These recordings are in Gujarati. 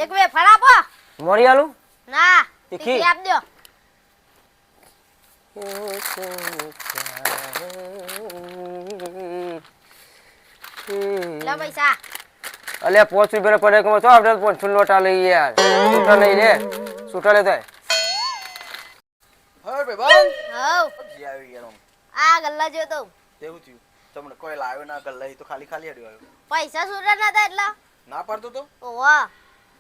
એક વે ફળ આપો. મોરી આલું ના તીખી. તીખી આપ દો. લો પૈસા. અલ્યા 5 રૂપિયા પડે કે તો આપણે 500 નોટા લઈ યાર છૂટા લઈ લે છૂટા લેતા હવે ભાઈ હવ જી આવી ગયો આ ગલ્લા જો તો તેવું થયું તમને કોઈ લાવ્યો ના કર લઈ તો ખાલી ખાલી હડ્યો આવ્યો પૈસા સુરા ના હતા એટલા. ના પાડતો તો ઓવા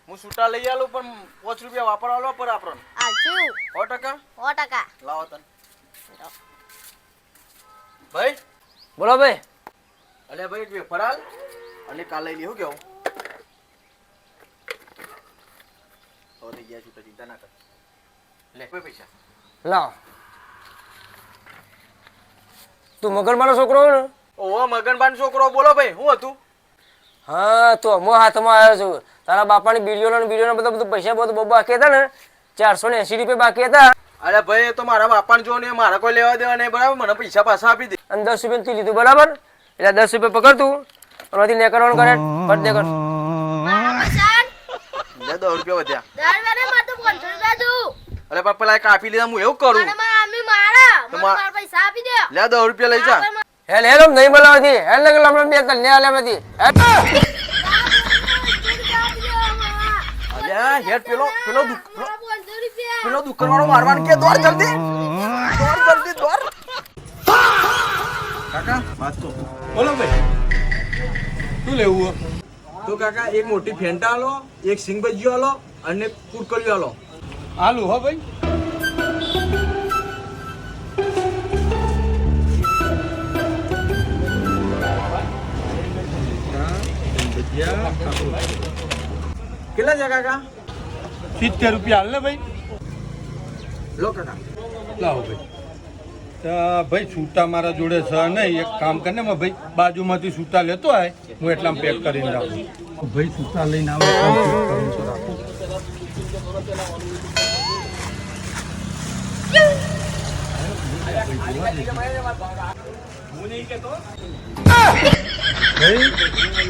હું છૂટા લઈ આલું પણ 5 રૂપિયા વાપરવા પર આપણને આલશું 100% 100%. લાવો તને ભાઈ બોલો ભાઈ અલ્યા ભાઈ એક વેફર આલ અને કાલ લઈ લીધું કેવું તો થઈ ગયા છૂટા ચિંતા ના કર લે કોઈ પૈસા લાવ તું મગરમાનો છોકરો હોય ને ઓહો મગનબાન છોકરો બોલો ભાઈ હું હતું હા તો મો હાથમાં આવ્યો છું તારા બાપાની બીડીઓના બધું પૈસા બધું બાકી હતા ને 480 રૂપિયા બાકી હતા અરે ભાઈ એ તો મારા બાપાને જો ને મારા કોઈ લેવા દેવા નહીં બરાબર મને પૈસા પાછા આપી દે અને 10 રૂપિયા તું લીધું બરાબર એટલે 10 રૂપિયા પકડ તું અને ને કરવાનું કરે ફટ દે કર મારા પૈસા લે 10 રૂપિયા વધ્યા દર વેરે માર તો 500 રૂપિયા દઉં. અરે પણ પેલા કાપી લીધા હું એવું કરું મને મામી મારા તો મને મારા પૈસા આપી દે. લે 10 રૂપિયા લઈ જા હેલ હેલ નહીં બોલાવતી હેલ લગલ હમણાં બે કલ્યા આલ્યામાંથી અલ્યા હેડ પેલો પેલો દુકાનવાળો મારવાનું કે દોડ જલ્દી દોડ કાકા વાત તો બોલો ભાઈ શું લેવું તો કાકા એક મોટી ફેંટા આલો એક સિંગ ભજીયો આલો અને કુરકલીઓ આલો આલુ હો ભાઈ કેટલા છે કાકા 70 રૂપિયા હાલ ને ભાઈ લો કાકા લાવો ભાઈ તો ભાઈ છૂટા મારા જોડે છે નહીં એક કામ કરીને મેં ભાઈ બાજુમાંથી છૂટા લેતો આય હું એટલામાં પેક કરીને રાખું ભાઈ છૂટા લઈને આવે ભાઈ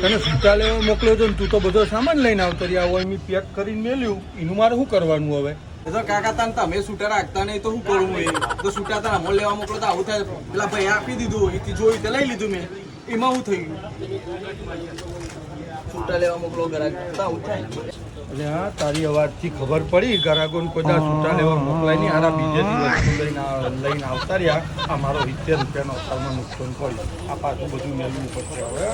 તને છૂટા લેવા મોકલ્યો તો ને તું તો બધો સામાન લઈને આવતો રહ્યા હોય મેં પેક કરીને મેલ્યું એનું મારે શું કરવાનું હવે એ તો કાકા તને તમે છૂટા રાખતા નહીં તો શું કરું હું તો છૂટા તને અમોલ લેવા મોકલો તો આવું થાય પેલા ભાઈ આપી દીધું એથી જોયું તે લઈ લીધું મેં એમાં શું થઈ ગયું છૂટા લેવા મોકલો ઘરાક તો આવું થાય એટલે હા તારી અવાજથી ખબર પડી ગરાગોને કોઈ છૂટા લેવા મોકલાય નહીં આના બીજે દિવસ લઈને આવતા રહ્યા આ મારો 70 રૂપિયાનો અસરમાં નુકસાન પડ્યું આ પાછું બધું મેળવું પડશે હવે